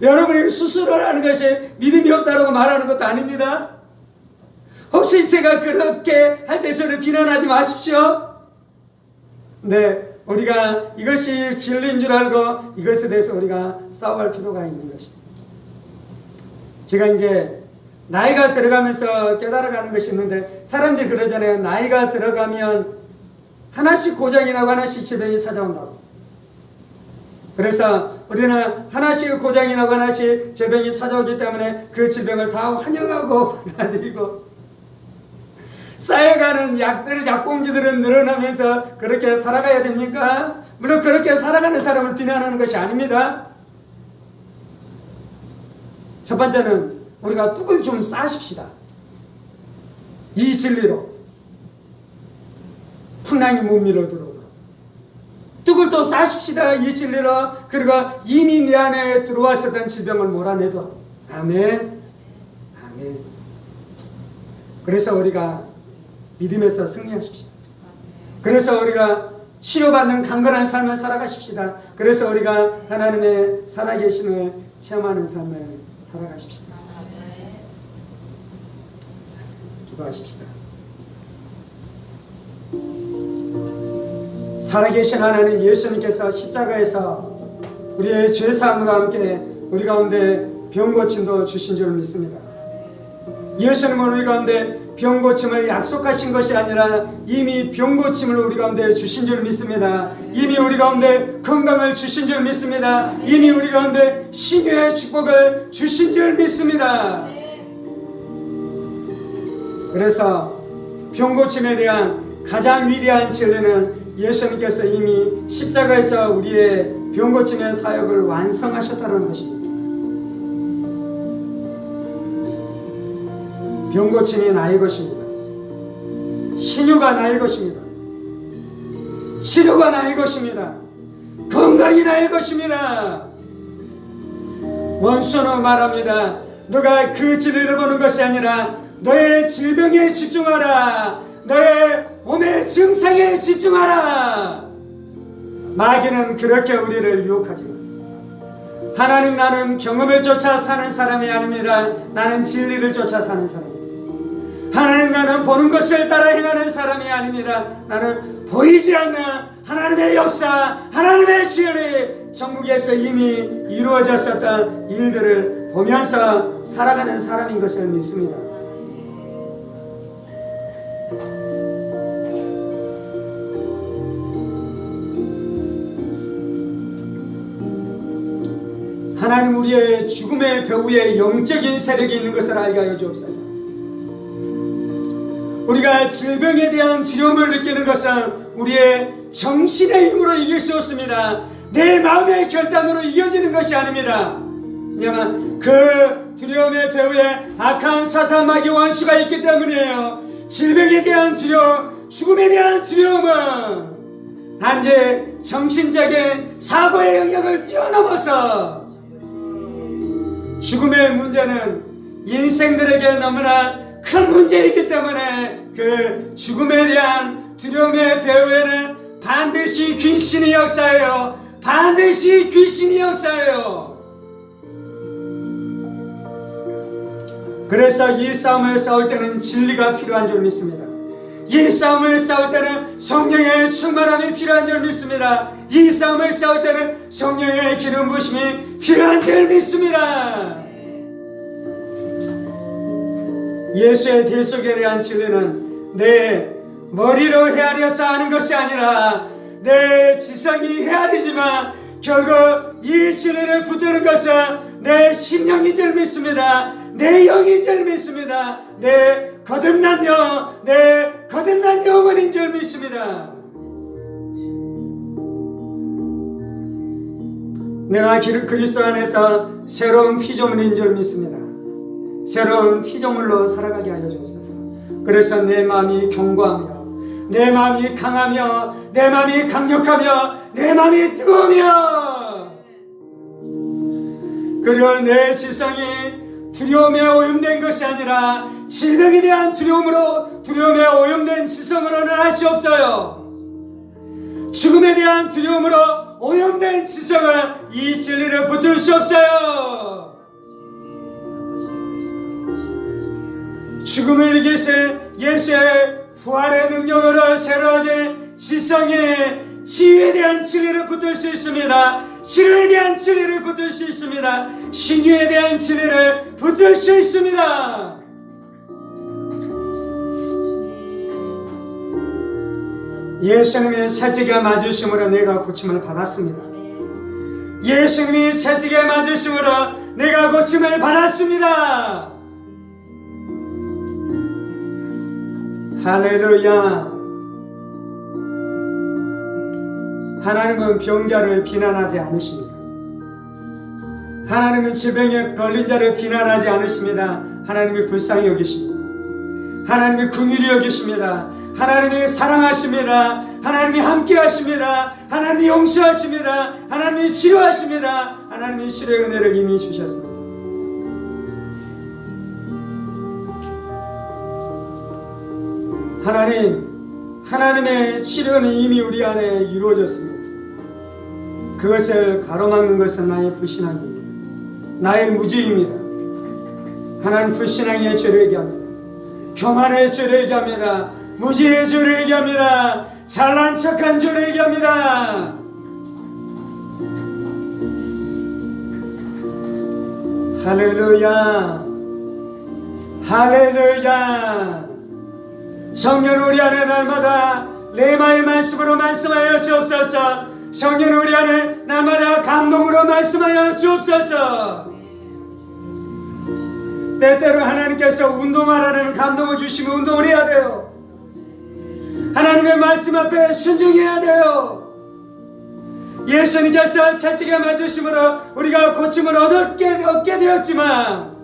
여러분이 수술을 하는 것이 믿음이 없다고 말하는 것도 아닙니다. 혹시 제가 그렇게 할 때 저를 비난하지 마십시오. 네, 우리가 이것이 진리인 줄 알고 이것에 대해서 우리가 싸워갈 필요가 있는 것입니다. 제가 이제 나이가 들어가면서 깨달아가는 것이 있는데, 사람들이 그러잖아요. 나이가 들어가면 하나씩 고장이 나고 하나씩 질병이 찾아온다고. 그래서 우리는 하나씩 고장이 나고 하나씩 질병이 찾아오기 때문에 그 질병을 다 환영하고 받아들이고, 쌓여가는 약봉지들은 늘어나면서 그렇게 살아가야 됩니까? 물론 그렇게 살아가는 사람을 비난하는 것이 아닙니다. 첫 번째는 우리가 뚝을 좀 싸십시다. 이 진리로 풍랑이 못 밀어 들어오도록 뚝을 또 싸십시다. 이 진리로. 그리고 이미 내 안에 들어왔었던 질병을 몰아내도록. 아멘. 아멘. 그래서 우리가 믿음에서 승리하십시다. 그래서 우리가 치료받는 강건한 삶을 살아가십시다. 그래서 우리가 하나님의 살아계심을 체험하는 삶을 살아가십시다. 기도하십시다. 살아계신 하나님 예수님께서 십자가에서 우리의 죄사함과 함께 우리 가운데 병고침도 주신 줄 믿습니다. 예수님은 우리 가운데 병고침을 약속하신 것이 아니라 이미 병고침을 우리 가운데 주신 줄 믿습니다. 이미 우리 가운데 건강을 주신 줄 믿습니다. 이미 우리 가운데 신유의 축복을 주신 줄 믿습니다. 그래서 병고침에 대한 가장 위대한 진리는 예수님께서 이미 십자가에서 우리의 병고침의 사역을 완성하셨다는 것입니다. 병고침이 나의 것입니다. 신유가 나의 것입니다. 치료가 나의 것입니다. 건강이 나의 것입니다. 원수는 말합니다. 너가 그 진리를 보는 것이 아니라 너의 질병에 집중하라. 너의 몸의 증상에 집중하라. 마귀는 그렇게 우리를 유혹하지만 하나님, 나는 경험을 쫓아 사는 사람이 아닙니다. 나는 진리를 쫓아 사는 사람입니다. 하나님, 나는 보는 것을 따라 행하는 사람이 아닙니다. 나는 보이지 않는 하나님의 역사, 하나님의 진리, 천국에서 이미 이루어졌었던 일들을 보면서 살아가는 사람인 것을 믿습니다. 하나님, 우리의 죽음의 벽 위에 영적인 세력이 있는 것을 알게 하여 주옵소서. 우리가 질병에 대한 두려움을 느끼는 것은 우리의 정신의 힘으로 이길 수 없습니다. 내 마음의 결단으로 이겨지는 것이 아닙니다. 왜냐하면 그 두려움의 배후에 악한 사탄 마귀 원수가 있기 때문이에요. 질병에 대한 두려움, 죽음에 대한 두려움은 단지 정신적인 사고의 영역을 뛰어넘어서 죽음의 문제는 인생들에게 너무나 큰 문제이기 때문에 그 죽음에 대한 두려움의 배후에는 반드시 귀신이 역사해요. 반드시 귀신이 역사해요. 그래서 이 싸움을 싸울 때는 진리가 필요한 줄 믿습니다. 이 싸움을 싸울 때는 성령의 충만함이 필요한 줄 믿습니다. 이 싸움을 싸울 때는 성령의 기름 부심이 필요한 줄 믿습니다. 예수의 뒷속에 대한 진리는 내 머리로 헤아려서 아는 것이 아니라 내 지성이 헤아리지만 결국 이 진리를 붙드는 것은 내 심령인 줄 믿습니다. 내 영인 줄 믿습니다. 내 거듭난 영, 내 거듭난 영혼인 줄 믿습니다. 내가 그리스도 안에서 새로운 피조물인 줄 믿습니다. 새로운 피조물로 살아가게 하여 주옵소서. 그래서 내 마음이 견고하며 내 마음이 강하며 내 마음이 강력하며 내 마음이 뜨거우며 그리고 내 지성이 두려움에 오염된 것이 아니라 질병에 대한 두려움에 오염된 지성으로는 할 수 없어요. 죽음에 대한 두려움으로 오염된 지성은 이 진리를 붙들 수 없어요. 죽음을 이기신 예수의 부활의 능력으로 새로워진 지성이 치유에 대한 진리를 붙들 수 있습니다. 치료에 대한 진리를 붙들 수 있습니다. 신유에 대한 진리를 붙들 수 있습니다. 예수님의 채찍에 맞으심으로 내가 고침을 받았습니다. 예수님이 채찍에 맞으심으로 내가 고침을 받았습니다. 할렐루야, 하나님은 병자를 비난하지 않으십니다. 하나님은 질병에 걸린 자를 비난하지 않으십니다. 하나님이 불쌍히 여기십니다. 하나님이 긍휼히 여기십니다. 하나님이 사랑하십니다. 하나님이 함께 하십니다. 하나님이 용서하십니다. 하나님이 치료하십니다. 하나님이 치료의 은혜를 이미 주셨습니다. 하나님의 치료는 이미 우리 안에 이루어졌습니다. 그것을 가로막는 것은 나의 불신앙입니다. 나의 무지입니다. 하나님 불신앙의 죄를 얘기합니다. 교만의 죄를 얘기합니다. 무지의 죄를 얘기합니다. 잘난 척한 죄를 얘기합니다. 할렐루야, 할렐루야. 성령 우리 안에 날마다 레마의 말씀으로 말씀하여 주옵소서. 성령 우리 안에 날마다 감동으로 말씀하여 주옵소서. 때때로 하나님께서 운동하라는 감동을 주시면 운동을 해야 돼요. 하나님의 말씀 앞에 순종해야 돼요. 예수님께서 채찍에 맞으심으로 우리가 고침을 얻게 되었지만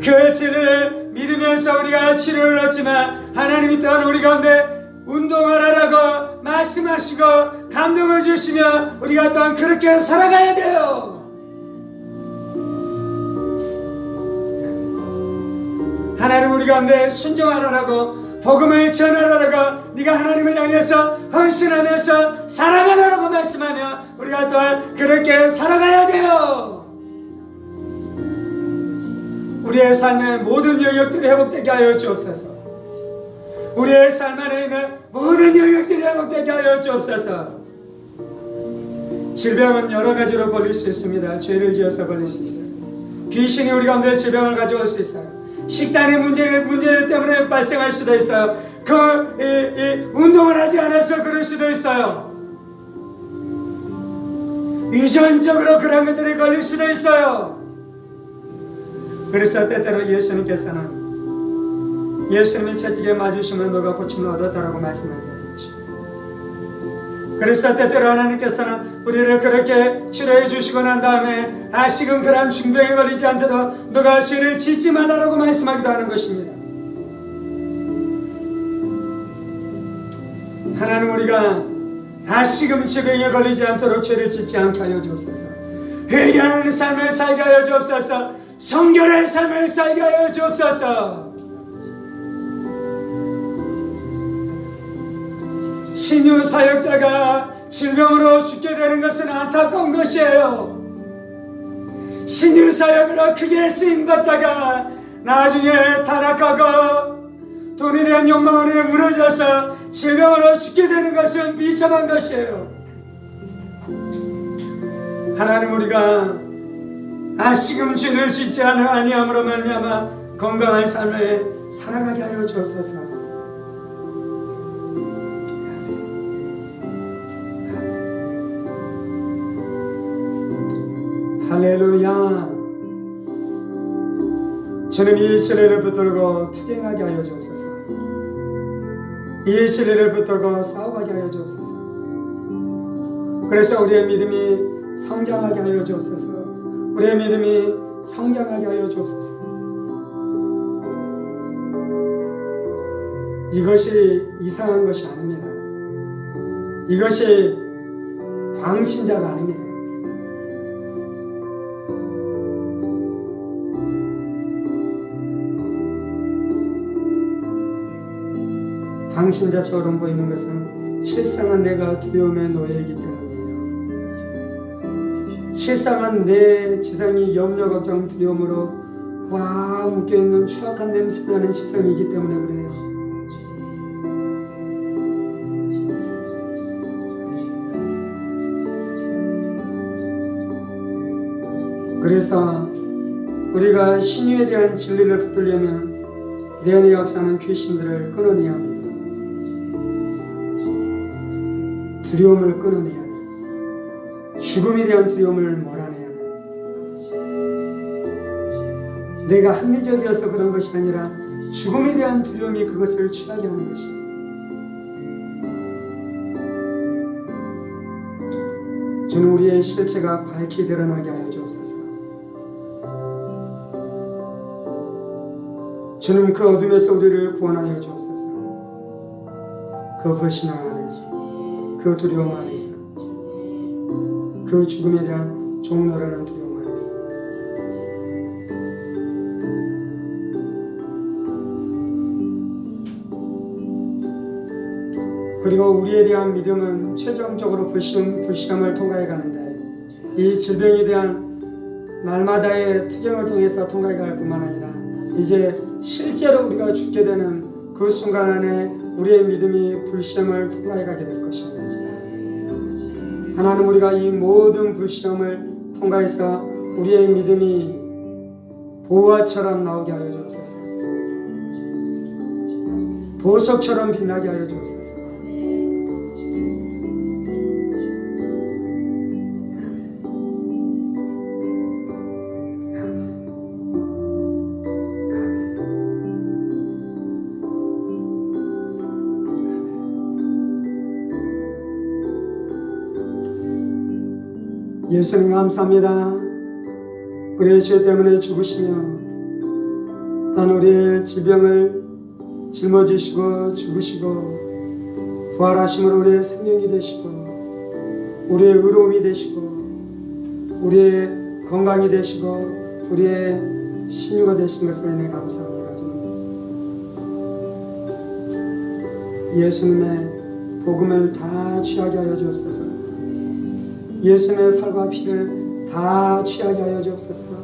그 치료를 믿으면서 우리가 치료를 얻지만 하나님이 또한 우리 가운데 운동하라라고 말씀하시고 감동을 주시면 우리가 또한 그렇게 살아가야 돼요. 하나님 우리 가운데 순종하라라고 복음을 전하라라고 네가 하나님을 향해서 헌신하면서 살아가라라고 말씀하며 우리가 또한 그렇게 살아가야 돼요. 우리의 삶의 모든 영역들이 회복되게 하여 주옵소서. 우리의 삶 안에 있는 모든 영역들이 회복되게 하여 주옵소서. 질병은 여러 가지로 걸릴 수 있습니다. 죄를 지어서 걸릴 수 있어요. 귀신이 우리 가운데 질병을 가져올 수 있어요. 식단의 문제 때문에 발생할 수도 있어요. 운동을 하지 않아서 그럴 수도 있어요. 유전적으로 그런 것들이 걸릴 수도 있어요. 그래서 때때로 예수님께서는 예수님의 채찍에 맞으시면 너가 고침을 얻었다라고 말씀하셨다는 것입니다. 그래서 때때로 하나님께서는 우리를 그렇게 치료해 주시고 난 다음에 다시금 그러한 중병에 걸리지 않도록 너가 죄를 짓지 말라라고 말씀하기도 하는 것입니다. 하나님 우리가 다시금 질병에 걸리지 않도록 죄를 짓지 않게 하여 주옵소서. 회개하는 삶을 살게 하여 주옵소서. 성결의 삶을 살게 하여 주옵소서. 신유 사역자가 질병으로 죽게 되는 것은 안타까운 것이에요. 신유 사역으로 크게 쓰임받다가 나중에 타락하고 돈에 대한 욕망으로 무너져서 질병으로 죽게 되는 것은 비참한 것이에요. 하나님 우리가 다시금 죄를 짓지 아니함으로 말미암아 건강한 삶을 살아가게 하여 주옵소서. 할렐루야. 주님 이 진리를 붙들고 투쟁하게 하여 주옵소서. 이 진리를 붙들고 싸워가게 하여 주옵소서. 그래서 우리의 믿음이 성장하게 하여 주옵소서. 우리의 믿음이 성장하게 하여 주옵소서. 이것이 이상한 것이 아닙니다. 이것이 광신자가 아닙니다. 광신자처럼 보이는 것은 실상은 내가 두려움의 노예이기 때문이에요. 실상은 내 지성이 염려, 걱정, 두려움으로 꽉 묶여있는 추악한 냄새나는 지성이기 때문에 그래요. 그래서 우리가 신유에 대한 진리를 붙들려면 내 안에 역사하는 귀신들을 끊어내야 합니다. 두려움을 끊어내야 합니다. 죽음에 대한 두려움을 몰아내야 합니다. 내가 합리적이어서 그런 것이 아니라 죽음에 대한 두려움이 그것을 취하게 하는 것입니다. 주는 우리의 실체가 밝히 드러나게 하여 주옵소서. 주는 그 어둠에서 우리를 구원하여 주옵소서. 그 불신앙 안에서, 그 두려움 안에서, 그 죽음에 대한 종노라는 두려움 안에서 그리고 우리에 대한 믿음은 최종적으로 불시험을 통과해 가는데 이 질병에 대한 날마다의 투쟁을 통해서 통과해 갈 뿐만 아니라 이제 실제로 우리가 죽게 되는 그 순간 안에 우리의 믿음이 불시험을 통과해 가게 될 것입니다. 하나님, 우리가 이 모든 불시험을 통과해서 우리의 믿음이 보화처럼 나오게 하여 주옵소서. 보석처럼 빛나게 하여 주옵소서. 예수님 감사합니다. 우리의 죄 때문에 죽으시며 난 우리의 질병을 짊어지시고 죽으시고 부활하심으로 우리의 생명이 되시고 우리의 의로움이 되시고 우리의 건강이 되시고 우리의 신유가 되신 것을 은혜 감사합니다. 예수님의 복음을 다 취하게 하여 주옵소서. 예수님의 살과 피를 다 취하게 하여 주옵소서.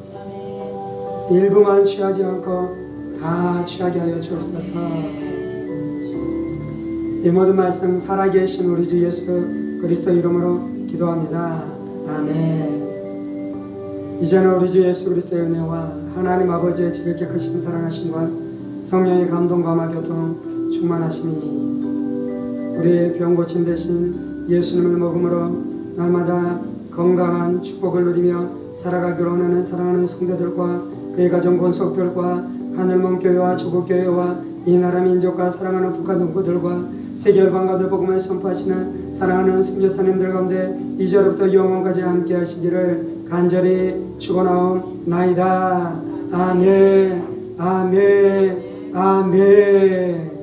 일부만 취하지 않고 다 취하게 하여 주옵소서. 이 모든 말씀 살아계신 우리 주 예수 그리스도 이름으로 기도합니다. 아멘. 이제는 우리 주 예수 그리스도의 은혜와 하나님 아버지의 지극히 크신 사랑하심과 성령의 감동과 교통 충만하시니 우리의 병 고침 되신 예수님을 먹음으로 날마다 건강한 축복을 누리며 살아가기로 원하는 사랑하는 성도들과 그의 가정 권속들과 하늘문 교회와 조국 교회와 이 나라 민족과 사랑하는 북한 동포들과 세계 열방가도 복음을 선포하시는 사랑하는 선교사님들 가운데 이제로부터 영원까지 함께 하시기를 간절히 축원하옵나이다. 아멘. 아멘. 아멘.